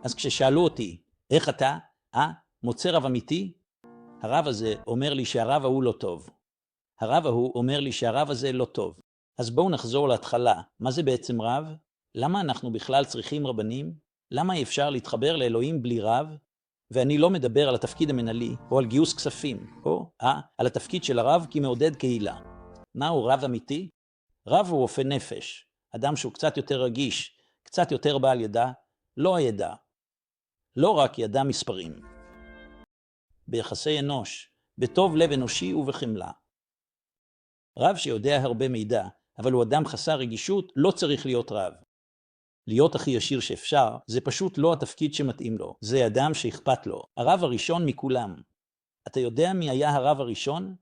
אז כששאלו אותי, איך אתה? מוצא רב אמיתי? הרב הזה אומר לי שהרב ההוא לא טוב. הרב ההוא אומר לי שהרב הזה לא טוב. אז בואו נחזור להתחלה. מה זה בעצם רב? למה אנחנו בכלל צריכים רבנים? למה אי אפשר להתחבר לאלוהים בלי רב? ואני לא מדבר על התפקיד המנהלי, או על גיוס כספים, או על התפקיד של הרב כמעודד קהילה. מהו רב אמיתי? רב הוא רופא נפש, אדם שהוא קצת יותר רגיש, קצת יותר בעל ידע, לא הידע. לא רק ידע מספרים. ביחסי אנוש, בטוב לב אנושי ובחמלה. רב שיודע הרבה מידע, אבל הוא אדם חסר רגישות, לא צריך להיות רב. להיות הכי ישיר שאפשר, זה פשוט לא התפקיד שמתאים לו. זה אדם שאכפת לו. הרב הראשון מכולם. אתה יודע מי היה הרב הראשון?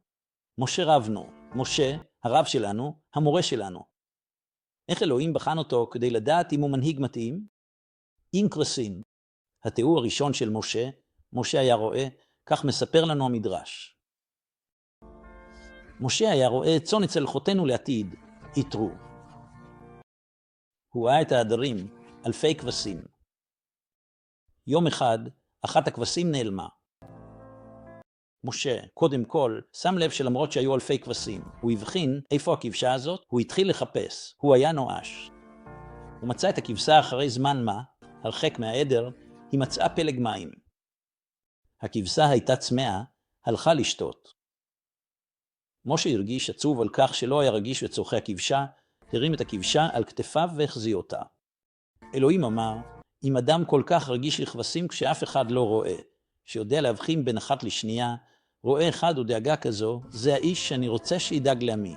משה רבנו. משה, הרב שלנו, המורה שלנו. איך אלוהים בחן אותו כדי לדעת אם הוא מנהיג מתאים? עם קרסין. התיאור הראשון של משה, משה היה רואה, כך מספר לנו המדרש. משה היה רואה צאן אצל חותנו לעתיד, יתרו. הוא ראה את העדרים, אלפי כבשים. יום אחד, אחת הכבשים נעלמה. משה, קודם כל, שם לב שלמרות שהיו אלפי כבשים, הוא הבחין איפה הכבשה הזאת, הוא התחיל לחפש, הוא היה נואש. הוא מצא את הכבשה אחרי זמן מה, הרחק מהעדר, היא מצאה פלג מים. הכבשה הייתה צמאה, הלכה לשתות. משה הרגיש עצוב על כך שלא היה רגיש לצורכי הכבשה, הרים את הכבשה על כתפיו והחזיא אותה. אלוהים אמר, אם אדם כל כך רגיש לכבשים כשאף אחד לא רואה, שיודע להבחין בין אחת לשנייה, רואה אחד או דאגה כזו, זה האיש שאני רוצה שידאג לעמי.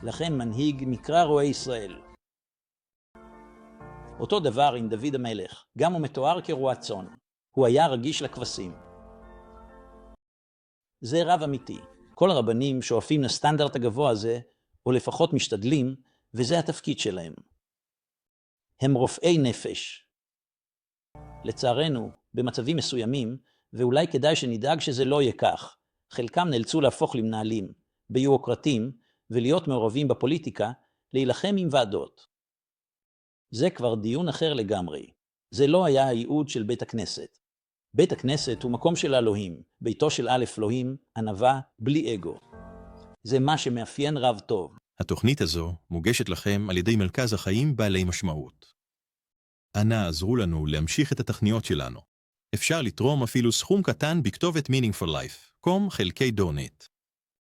לכן מנהיג נקרא רועה ישראל. אותו דבר עם דוד המלך, גם הוא מתואר כרועה צאן. הוא היה רגיש לכבשים. זה רב אמיתי. כל הרבנים שואפים לסטנדרט הגבוה הזה, או לפחות משתדלים, וזה התפקיד שלהם. הם רופאי נפש. לצערנו, במצבים מסוימים, ואולי כדאי שנדאג שזה לא יהיה כך, חלקם נאלצו להפוך למנהלים, ביורוקרטים, ולהיות מעורבים בפוליטיקה, להילחם עם ועדות. זה כבר דיון אחר לגמרי. זה לא היה הייעוד של בית הכנסת. בית הכנסת הוא מקום של אלוהים, ביתו של א' אלוהים, ענווה, בלי אגו. זה מה שמאפיין רב טוב. התוכנית הזו מוגשת לכם על ידי מרכז החיים בעלי משמעות. אנא עזרו לנו להמשיך את התוכניות שלנו. אפשר לתרום אפילו סכום קטן בכתובת Meaning for Life, com/donate.